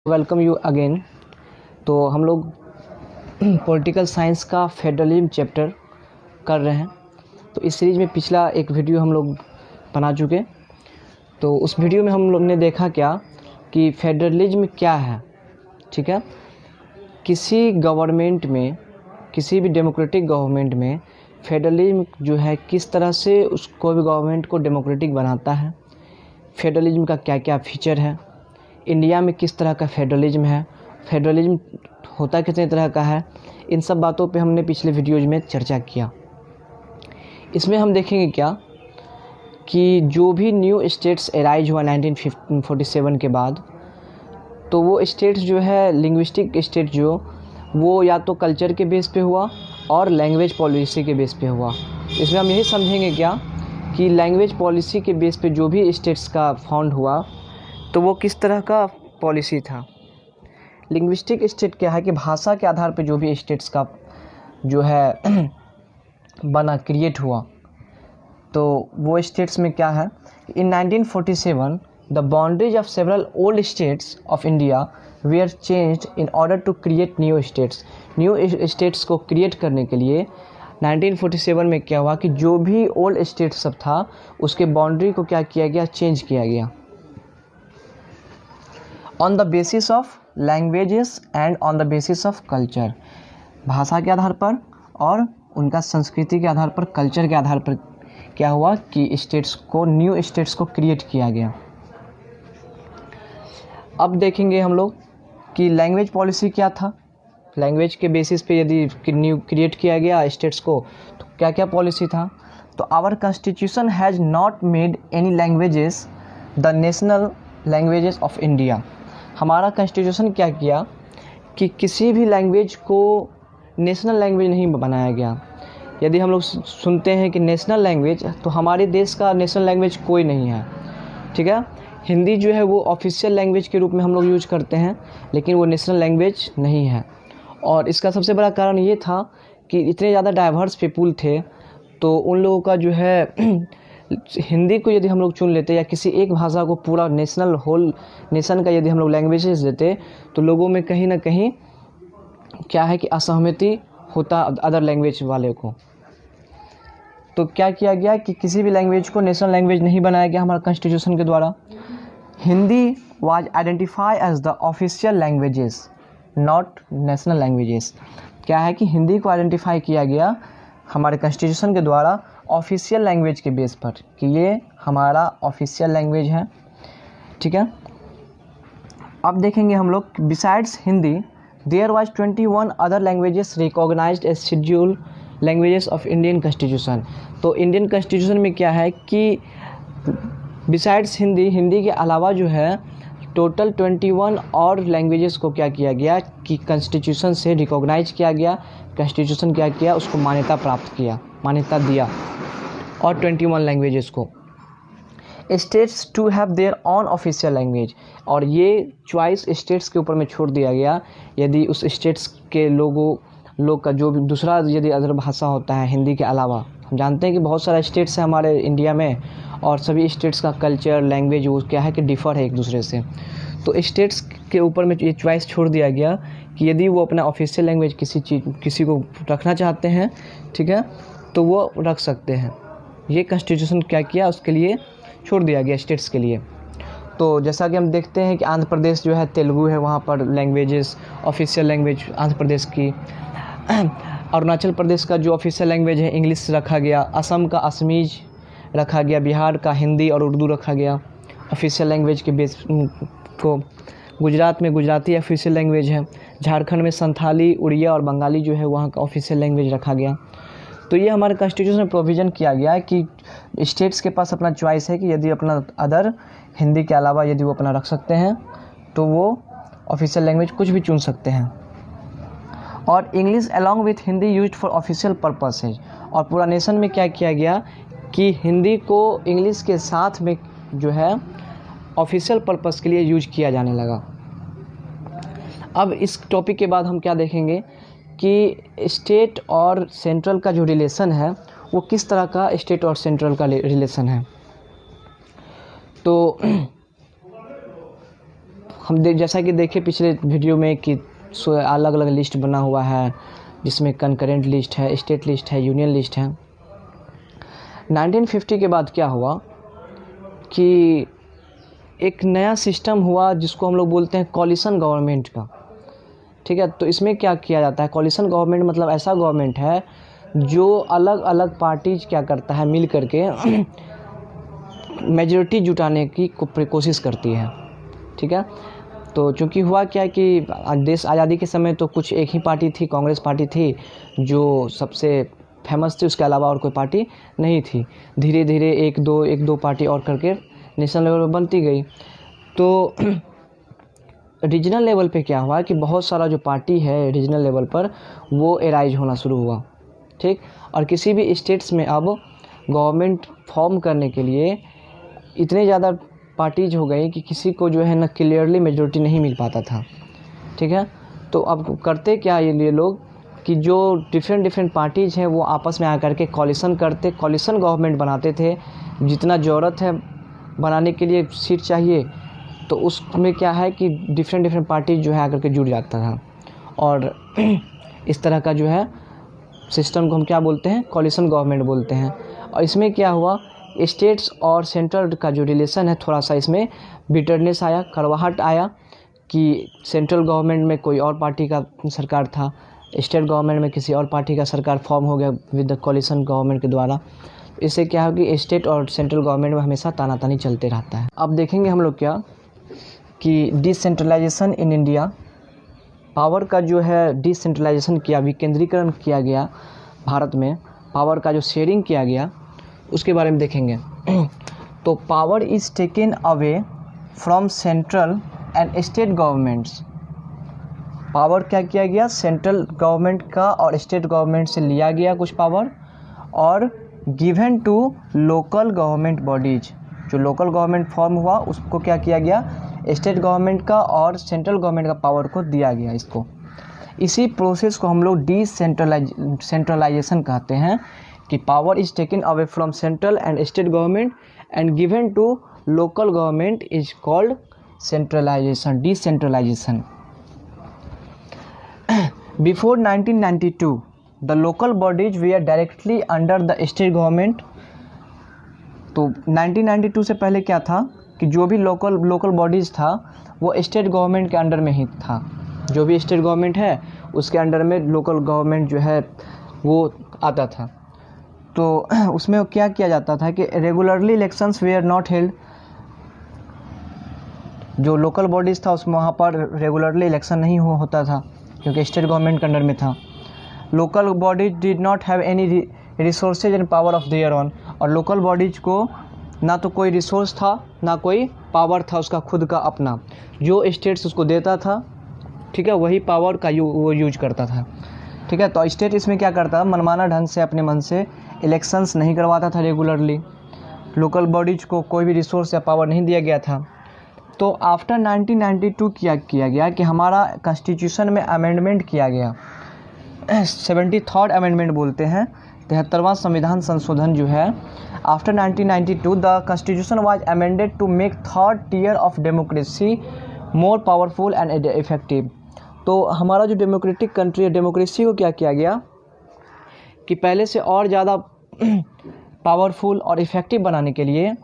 Welcome you again. तो हम लोग पॉलिटिकल साइंस का फेडरलिज्म चैप्टर कर रहे हैं। तो इस सीरीज़ में पिछला एक वीडियो हम लोग बना चुके। तो उस वीडियो में हम लोग ने देखा क्या कि फेडरलिज्म क्या है। ठीक है, किसी गवर्नमेंट में, किसी भी डेमोक्रेटिक गवर्नमेंट में फेडरलिज्म जो है किस तरह से उसको भी गवर्नमेंट को डेमोक्रेटिक बनाता है, फेडरलिज्म का क्या क्या फीचर है, इंडिया में किस तरह का फेडरलिज्म है, फेडरलिज्म होता कितने तरह का है, इन सब बातों पे हमने पिछले वीडियोज में चर्चा किया। इसमें हम देखेंगे क्या कि जो भी न्यू स्टेट्स एराइज हुआ 1947 के बाद, तो वो स्टेट्स जो है लिंग्विस्टिक स्टेट जो वो या तो कल्चर के बेस पे हुआ और लैंग्वेज पॉलिसी के बेस पे हुआ। इसमें हम यही समझेंगे क्या कि लैंग्वेज पॉलिसी के बेस पे जो भी स्टेट्स का फाउंड हुआ तो वो किस तरह का पॉलिसी था। लिंग्विस्टिक स्टेट क्या है कि भाषा के आधार पे जो भी स्टेट्स का जो है बना क्रिएट हुआ, तो वो स्टेट्स में क्या है। In 1947 the boundaries of several old states of India were changed in order to create new states. New states को क्रिएट करने के लिए 1947 में क्या हुआ कि जो भी ओल्ड स्टेट सब था उसके बाउंड्री को क्या किया गया, चेंज किया गया on the basis of languages and on the basis of culture. भाषा के आधार पर और उनका संस्कृति के आधार पर, कल्चर के आधार पर क्या हुआ कि स्टेट्स को, न्यू स्टेट्स को क्रिएट किया गया। अब देखेंगे हम लोग कि लैंग्वेज पॉलिसी क्या था। लैंग्वेज के बेसिस पे यदि न्यू क्रिएट किया गया स्टेट्स को तो क्या क्या पॉलिसी था। तो our constitution has not made any languages the national languages of India. हमारा कॉन्स्टिट्यूशन क्या किया कि किसी भी लैंग्वेज को नेशनल लैंग्वेज नहीं बनाया गया। यदि हम लोग सुनते हैं कि नेशनल लैंग्वेज, तो हमारे देश का नेशनल लैंग्वेज कोई नहीं है। ठीक है, हिंदी जो है वो ऑफिशियल लैंग्वेज के रूप में हम लोग यूज करते हैं, लेकिन वो नेशनल लैंग्वेज नहीं है। और इसका सबसे बड़ा कारण ये था कि इतने ज़्यादा डाइवर्स पीपुल थे, तो उन लोगों का जो है हिंदी को यदि हम लोग चुन लेते या किसी एक भाषा को पूरा नेशनल होल नेशन का यदि हम लोग लैंग्वेजेस देते तो लोगों में कहीं ना कहीं क्या है कि असहमति होता अदर लैंग्वेज वाले को। तो क्या किया गया कि किसी भी लैंग्वेज को नेशनल लैंग्वेज नहीं बनाया गया हमारे कॉन्स्टिट्यूशन के द्वारा। Hindi was identify as the official languages not national languages. क्या है कि हिंदी को आइडेंटिफाई किया गया हमारे कॉन्स्टिट्यूशन के द्वारा ऑफिशियल लैंग्वेज के बेस पर कि ये हमारा ऑफिशियल लैंग्वेज है। ठीक है, अब देखेंगे हम लोग besides Hindi there was 21 other languages recognised as schedule languages of Indian constitution. तो इंडियन कॉन्स्टिट्यूशन में क्या है कि बिसाइड्स हिंदी, हिंदी के अलावा जो है टोटल 21 और लैंग्वेजेस को क्या किया गया कि कॉन्स्टिट्यूशन से रिकॉग्नाइज किया गया। कॉन्स्टिट्यूशन क्या किया, उसको मान्यता प्राप्त किया, मान्यता दिया। और 21 लैंग्वेजेस को states to have their own official language, और ये चॉइस स्टेट्स के ऊपर में छोड़ दिया गया। यदि उस स्टेट्स के लोग का जो भी दूसरा यदि अदर भाषा होता है हिंदी के अलावा, हम जानते हैं कि बहुत सारा स्टेट्स है हमारे इंडिया में और सभी स्टेट्स का कल्चर, लैंग्वेज वो क्या है कि डिफ़र है एक दूसरे से। तो स्टेट्स के ऊपर में ये चॉइस छोड़ दिया गया कि यदि वो अपना ऑफिशियल लैंग्वेज किसी को रखना चाहते हैं, ठीक है, तो वो रख सकते हैं। ये कॉन्स्टिट्यूशन क्या किया, उसके लिए छोड़ दिया गया स्टेट्स के लिए। तो जैसा कि हम देखते हैं कि आंध्र प्रदेश जो है तेलुगु है, वहाँ पर languages official language Andhra Pradesh की। अरुणाचल प्रदेश का जो ऑफिशियल लैंग्वेज है इंग्लिश रखा गया। असम का असमीज रखा गया। बिहार का हिंदी और उर्दू रखा गया ऑफिशियल लैंग्वेज के बेस को। गुजरात में गुजराती ऑफिशियल लैंग्वेज है। झारखंड में संथाली, उड़िया और बंगाली जो है वहाँ का ऑफिशियल लैंग्वेज रखा गया। तो ये हमारे कॉन्स्टिट्यूशन में प्रोविज़न किया गया है कि स्टेट्स के पास अपना चॉइस है कि यदि अपना अदर हिंदी के अलावा यदि वो अपना रख सकते हैं तो वो ऑफिशियल लैंग्वेज कुछ भी चुन सकते हैं। और English along with Hindi used for official purposes. और पूरा नेशन में क्या किया गया कि हिंदी को इंग्लिश के साथ में जो है ऑफिशियल पर्पस के लिए यूज किया जाने लगा। अब इस टॉपिक के बाद हम क्या देखेंगे कि स्टेट और सेंट्रल का जो रिलेशन है वो किस तरह का स्टेट और सेंट्रल का रिलेशन है। तो जैसा कि देखे पिछले वीडियो में कि अलग अलग लिस्ट बना हुआ है, जिसमें कंकरेंट लिस्ट है, स्टेट लिस्ट है, यूनियन लिस्ट है। 1950 के बाद क्या हुआ कि एक नया सिस्टम हुआ जिसको हम लोग बोलते हैं कॉलिशन गवर्नमेंट का। ठीक है, तो इसमें क्या किया जाता है, कॉलिशन गवर्नमेंट मतलब ऐसा गवर्नमेंट है जो अलग अलग पार्टीज क्या करता है, मिल करके मेजॉरिटी जुटाने की कोशिश करती है। ठीक है, तो चूँकि हुआ क्या कि देश आज़ादी के समय तो कुछ एक ही पार्टी थी, कांग्रेस पार्टी थी जो सबसे फेमस थी, उसके अलावा और कोई पार्टी नहीं थी। धीरे धीरे एक दो पार्टी और करके नेशनल लेवल पर बनती गई। तो रीजनल लेवल पे क्या हुआ कि बहुत सारा जो पार्टी है रीजनल लेवल पर वो एराइज होना शुरू हुआ। ठीक, और किसी भी स्टेट्स में अब गवर्नमेंट फॉर्म करने के लिए इतने ज़्यादा पार्टीज हो गई कि किसी को जो है ना क्लियरली मेजॉरिटी नहीं मिल पाता था। ठीक है, तो अब करते क्या ये लोग कि जो डिफरेंट पार्टीज हैं वो आपस में आकर के कॉलिशन करते, कॉलिशन गवर्नमेंट बनाते थे। जितना ज़रूरत है बनाने के लिए सीट चाहिए, तो उसमें क्या है कि डिफरेंट पार्टीज जो है आकर के जुड़ जाता था, और इस तरह का जो है सिस्टम को हम क्या बोलते हैं, कॉलिशन गवर्नमेंट बोलते हैं। और इसमें क्या हुआ, स्टेट्स और सेंट्रल का जो रिलेशन है थोड़ा सा इसमें बिटरनेस आया, कड़वाहट आया कि सेंट्रल गवर्नमेंट में कोई और पार्टी का सरकार था, स्टेट गवर्नमेंट में किसी और पार्टी का सरकार फॉर्म हो गया विद द कॉलिशन गवर्नमेंट के द्वारा। इससे क्या है कि स्टेट और सेंट्रल गवर्नमेंट में हमेशा तानातानी चलते रहता है। अब देखेंगे हम लोग क्या कि डिसेंट्रलाइजेशन इन इंडिया, पावर का जो है डिसेंट्रलाइजेशन किया, विकेंद्रीकरण किया गया भारत में, पावर का जो शेयरिंग किया गया उसके बारे में देखेंगे। तो power is taken away from central and state governments. Power क्या किया गया, सेंट्रल गवर्नमेंट का और स्टेट गवर्नमेंट से लिया गया कुछ पावर, और given to local government bodies. जो लोकल गवर्नमेंट फॉर्म हुआ उसको क्या किया गया, स्टेट गवर्नमेंट का और सेंट्रल गवर्नमेंट का पावर को दिया गया इसको। इसी प्रोसेस को हम लोग सेंट्रलाइजेशन कहते हैं कि power is taken away from central and state government and given to local government is called centralisation, decentralisation. Before 1992, the local bodies were directly under the state government। तो 1992 से पहले क्या था कि जो भी लोकल बॉडीज़ था वो स्टेट गवर्नमेंट के अंडर में ही था। जो भी स्टेट गवर्नमेंट है उसके अंडर में लोकल गवर्नमेंट जो है वो आता था। तो उसमें क्या किया जाता था कि regularly elections were not held. जो लोकल बॉडीज़ था उसमें वहाँ पर रेगुलरली इलेक्शन नहीं होता था क्योंकि स्टेट गवर्नमेंट के अंडर में था। Local bodies did not have any resources and power of their own. और लोकल बॉडीज को ना तो कोई रिसोर्स था ना कोई पावर था उसका खुद का अपना, जो स्टेट्स उसको देता था, ठीक है, वही पावर का वो यूज करता था। ठीक है, तो स्टेट इसमें क्या करता था, मनमाना ढंग से अपने मन से इलेक्शंस नहीं करवाता था रेगुलरली। लोकल बॉडीज को कोई भी रिसोर्स या पावर नहीं दिया गया था। तो आफ्टर 1992 किया गया कि हमारा कॉन्स्टिट्यूशन में अमेंडमेंट किया गया, 73rd अमेंडमेंट बोलते हैं, 73वां संविधान संशोधन जो है। After 1992 the constitution was amended to make third tier of democracy more powerful and effective. तो हमारा जो डेमोक्रेटिक कंट्री है, डेमोक्रेसी को क्या किया गया कि पहले से और ज़्यादा पावरफुल और इफ़ेक्टिव बनाने के लिए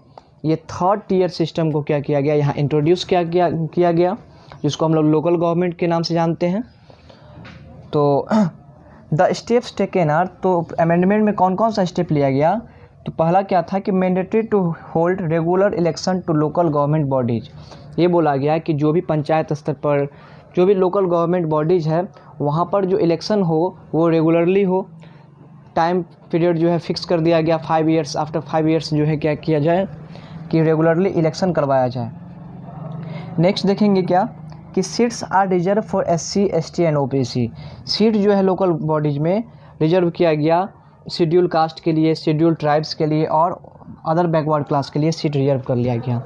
ये थर्ड टियर सिस्टम को क्या किया गया, यहाँ इंट्रोड्यूस किया गया, जिसको हम लोग लोकल गवर्नमेंट के नाम से जानते हैं। तो द स्टेप्स टेकन आर, तो अमेंडमेंट में कौन कौन सा स्टेप लिया गया, तो पहला क्या था कि mandatory to hold regular election to local government bodies. ये बोला गया कि जो भी पंचायत स्तर पर जो भी लोकल गवर्नमेंट बॉडीज़ है वहाँ पर जो इलेक्शन हो वो रेगुलरली हो। टाइम पीरियड जो है फिक्स कर दिया गया, 5 ईयर्स, आफ्टर 5 ईयर्स जो है क्या किया जाए कि रेगुलरली इलेक्शन करवाया जाए। नेक्स्ट देखेंगे क्या कि seats are reserve for SC, ST and OBC। Seat जो है लोकल बॉडीज में रिजर्व किया गया शेड्यूल कास्ट के लिए, शेड्यूल ट्राइब्स के लिए और अदर बैकवर्ड क्लास के लिए सीट रिजर्व कर लिया गया।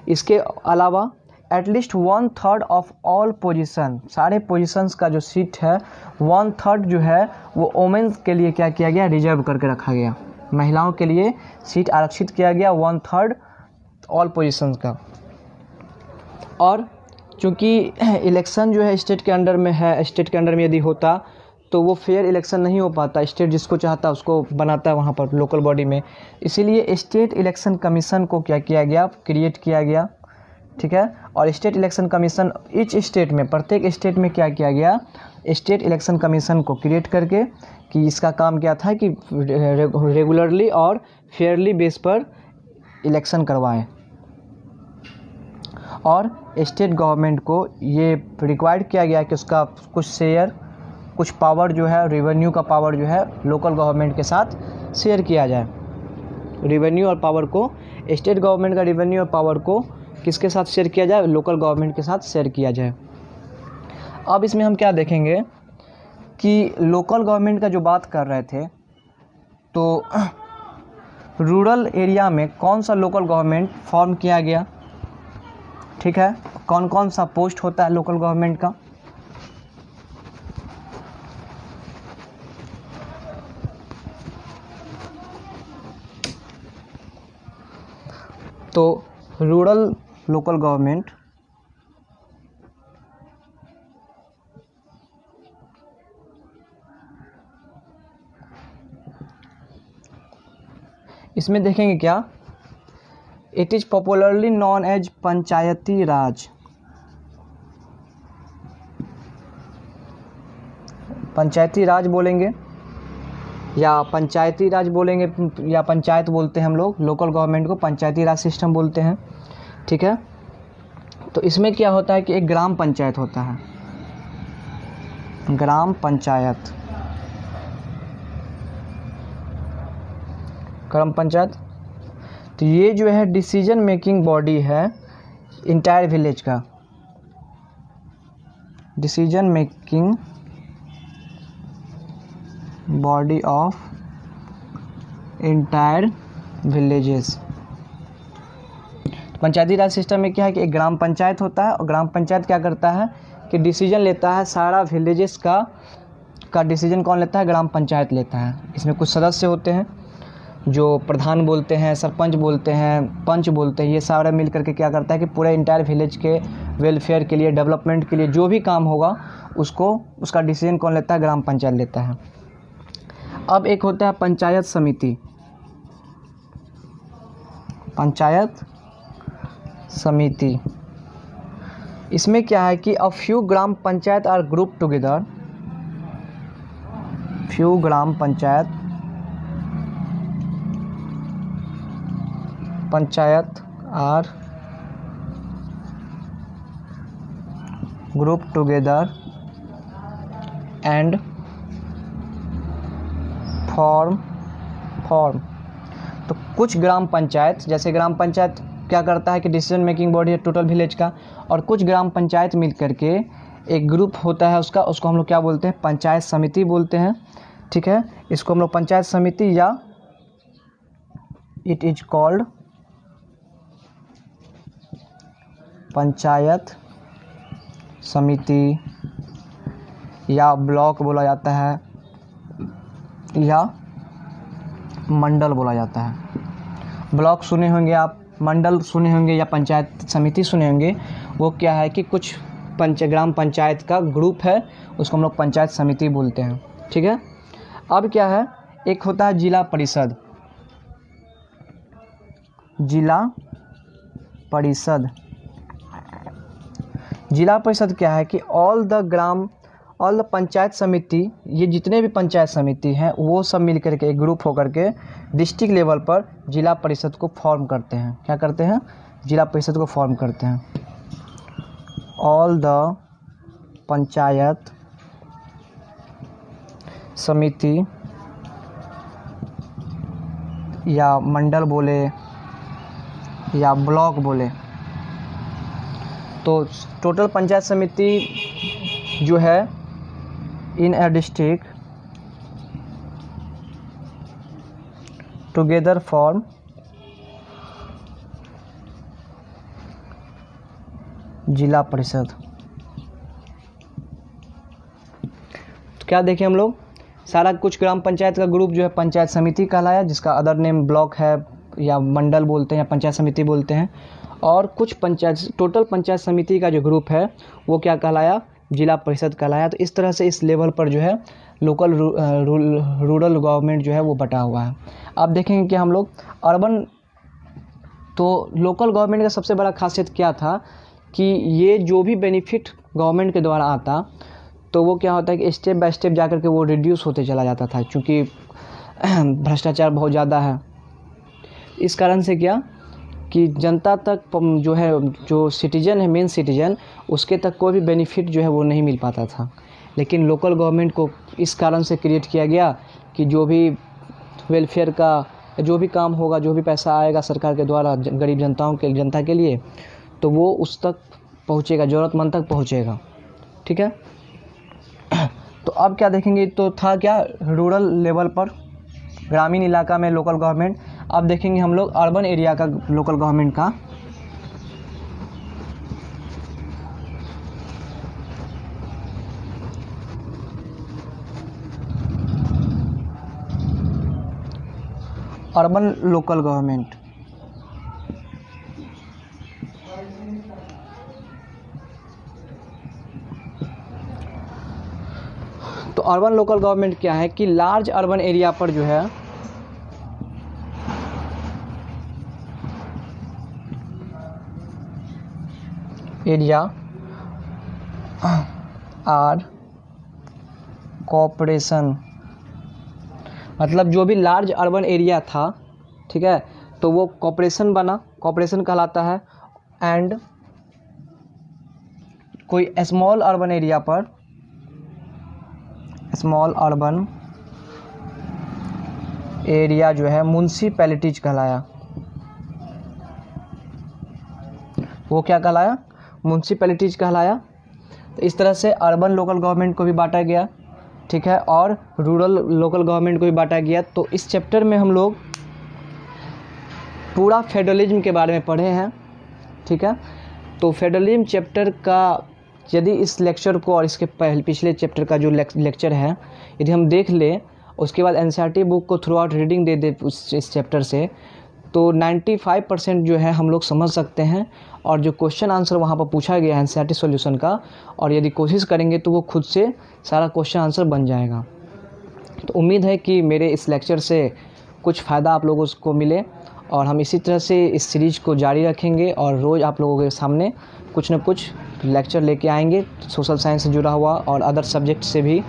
इसके अलावा एटलीस्ट 1/3 ऑफ ऑल पोजीशन, सारे पोजीशंस का जो सीट है 1/3 जो है वो वोमेंस के लिए क्या किया गया, रिजर्व करके रखा गया। महिलाओं के लिए सीट आरक्षित किया गया 1/3 ऑल पोजीशंस का। और क्योंकि इलेक्शन जो है स्टेट के अंडर में है, स्टेट के अंडर में यदि होता तो वो फेयर इलेक्शन नहीं हो पाता, स्टेट जिसको चाहता उसको बनाता है वहाँ पर लोकल बॉडी में। इसीलिए स्टेट इलेक्शन कमीशन को क्या किया गया, क्रिएट किया गया, ठीक है। और state election commission each state में, प्रत्येक स्टेट में क्या किया गया, स्टेट इलेक्शन कमीशन को क्रिएट करके कि इसका काम क्या था कि रेगुलरली और फेयरली बेस पर इलेक्शन करवाएं। और स्टेट गवर्नमेंट को ये रिक्वायर्ड किया गया कि उसका कुछ शेयर, कुछ पावर जो है, रेवेन्यू का पावर जो है लोकल गवर्नमेंट के साथ शेयर किया जाए। रेवेन्यू और पावर को, स्टेट गवर्नमेंट का रेवेन्यू और पावर को किसके साथ शेयर किया जाए, लोकल गवर्नमेंट के साथ शेयर किया जाए। अब इसमें हम क्या देखेंगे कि लोकल गवर्नमेंट का जो बात कर रहे थे, तो रूरल एरिया में कौन सा लोकल गवर्नमेंट फॉर्म किया गया, ठीक है, कौन कौन सा पोस्ट होता है लोकल गवर्नमेंट का। तो रूरल लोकल गवर्नमेंट इसमें देखेंगे क्या, it is popularly known as Panchayati Raj. Panchayati Raj बोलेंगे या पंचायती राज बोलेंगे या पंचायत बोलते हैं हम लोग, लोकल गवर्नमेंट को पंचायती राज सिस्टम बोलते हैं, ठीक है। तो इसमें क्या होता है कि एक ग्राम पंचायत होता है, ग्राम पंचायत, ग्राम पंचायत। तो ये जो है डिसीजन मेकिंग बॉडी है इंटायर विलेज का, decision making body of entire villages. Panchayati Raj system में क्या है कि एक ग्राम पंचायत होता है और ग्राम पंचायत क्या करता है कि डिसीजन लेता है सारा विलेजेस का डिसीजन कौन लेता है, ग्राम पंचायत लेता है। इसमें कुछ सदस्य होते हैं जो प्रधान बोलते हैं, सरपंच बोलते हैं, पंच बोलते हैं, ये सारा मिल करके क्या करता है कि पूरे इंटायर विलेज के वेलफेयर के लिए, डेवलपमेंट के लिए जो भी काम होगा उसको, उसका डिसीजन कौन लेता है, ग्राम पंचायत लेता है। अब एक होता है पंचायत समिति, पंचायत समिति। इसमें क्या है कि a few gram panchayat are group together, few gram panchayat are group together and form. तो कुछ ग्राम पंचायत, जैसे ग्राम पंचायत क्या करता है कि डिसीजन मेकिंग बॉडी है टोटल विलेज का, और कुछ ग्राम पंचायत मिल करके एक ग्रुप होता है उसका, उसको हम लोग क्या बोलते हैं, पंचायत समिति बोलते हैं, ठीक है। इसको हम लोग पंचायत समिति या इट इज कॉल्ड पंचायत समिति या ब्लॉक बोला जाता है या मंडल बोला जाता है। ब्लॉक सुने होंगे आप, मंडल सुने होंगे या पंचायत समिति सुने होंगे। वो क्या है कि कुछ ग्राम पंचायत का ग्रुप है, उसको हम लोग पंचायत समिति बोलते हैं, ठीक है। अब क्या है, एक होता है जिला परिषद, जिला परिषद। जिला परिषद क्या है कि ऑल द पंचायत समिति, ये जितने भी पंचायत समिति हैं वो सब मिल करके एक ग्रुप होकर के डिस्ट्रिक्ट लेवल पर जिला परिषद को फॉर्म करते हैं। क्या करते हैं, जिला परिषद को फॉर्म करते हैं। ऑल द पंचायत समिति या मंडल बोले या ब्लॉक बोले, तो टोटल पंचायत समिति जो है इन अ डिस्ट्रिक्ट टुगेदर फॉर्म जिला परिषद। तो क्या देखें हम लोग, सारा कुछ ग्राम पंचायत का ग्रुप जो है पंचायत समिति कहलाया, जिसका अदर नेम ब्लॉक है या मंडल बोलते हैं या पंचायत समिति बोलते हैं। और कुछ पंचायत, टोटल पंचायत समिति का जो ग्रुप है वो क्या कहलाया, जिला परिषद कहलाया। तो इस तरह से इस लेवल पर जो है लोकल रूरल गवर्नमेंट जो है वो बटा हुआ है। अब देखेंगे कि हम लोग अर्बन, तो लोकल गवर्नमेंट का सबसे बड़ा खासियत क्या था कि ये जो भी बेनिफिट गवर्नमेंट के द्वारा आता तो वो क्या होता है कि स्टेप बाय स्टेप जाकर के वो रिड्यूस होते चला जाता था, क्योंकि भ्रष्टाचार बहुत ज़्यादा है। इस कारण से क्या कि जनता तक जो है, जो सिटीजन है, मेन सिटीजन, उसके तक कोई भी बेनिफिट जो है वो नहीं मिल पाता था। लेकिन लोकल गवर्नमेंट को इस कारण से क्रिएट किया गया कि जो भी वेलफेयर का जो भी काम होगा, जो भी पैसा आएगा सरकार के द्वारा गरीब जनता के लिए, तो वो उस तक पहुँचेगा, ज़रूरतमंद तक पहुँचेगा। ठीक है, तो अब क्या देखेंगे, तो था क्या रूरल लेवल पर, ग्रामीण इलाका में लोकल गवर्नमेंट। अब देखेंगे हम लोग अर्बन एरिया का लोकल गवर्नमेंट का। अर्बन लोकल गवर्नमेंट, तो अर्बन लोकल गवर्नमेंट क्या है कि लार्ज अर्बन एरिया पर जो है एरिया आर कॉर्पोरेशन, मतलब जो भी लार्ज अर्बन एरिया था, ठीक है, तो वो कॉर्पोरेशन बना, कॉर्पोरेशन कहलाता है। एंड कोई स्मॉल अर्बन एरिया पर, स्मॉल अर्बन एरिया जो है म्युनिसिपैलिटीज कहलाया। वो क्या कहलाया, म्युनिसिपैलिटीज कहलाया। तो इस तरह से अर्बन लोकल गवर्नमेंट को भी बांटा गया, ठीक है, और रूरल लोकल गवर्नमेंट को भी बांटा गया। तो इस चैप्टर में हम लोग पूरा फेडरलिज्म के बारे में पढ़े हैं, ठीक है। तो फेडरलिज्म चैप्टर का यदि इस लेक्चर को और इसके पिछले चैप्टर का जो लेक्चर है यदि हम देख लें, उसके बाद एनसीईआरटी बुक को थ्रू आउट रीडिंग दे दे इस चैप्टर से, तो 95% जो है हम लोग समझ सकते हैं। और जो क्वेश्चन आंसर वहाँ पर पूछा गया है एनसीईआरटी सॉल्यूशन का, और यदि कोशिश करेंगे तो वो खुद से सारा क्वेश्चन आंसर बन जाएगा। तो उम्मीद है कि मेरे इस लेक्चर से कुछ फ़ायदा आप लोगों को मिले, और हम इसी तरह से इस सीरीज़ को जारी रखेंगे और रोज़ आप लोगों के सामने कुछ न कुछ लेक्चर लेके आएंगे, सोशल साइंस से जुड़ा हुआ और अदर सब्जेक्ट से भी।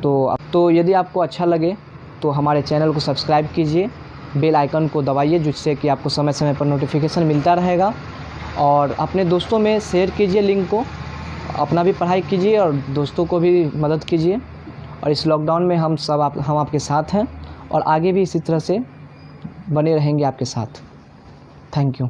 तो यदि आपको अच्छा लगे तो हमारे चैनल को सब्सक्राइब कीजिए, बेल आइकन को दबाइए, जिससे कि आपको समय समय पर नोटिफिकेशन मिलता रहेगा। और अपने दोस्तों में शेयर कीजिए लिंक को, अपना भी पढ़ाई कीजिए और दोस्तों को भी मदद कीजिए। और इस लॉकडाउन में हम आपके साथ हैं और आगे भी इसी तरह से बने रहेंगे आपके साथ। Thank you.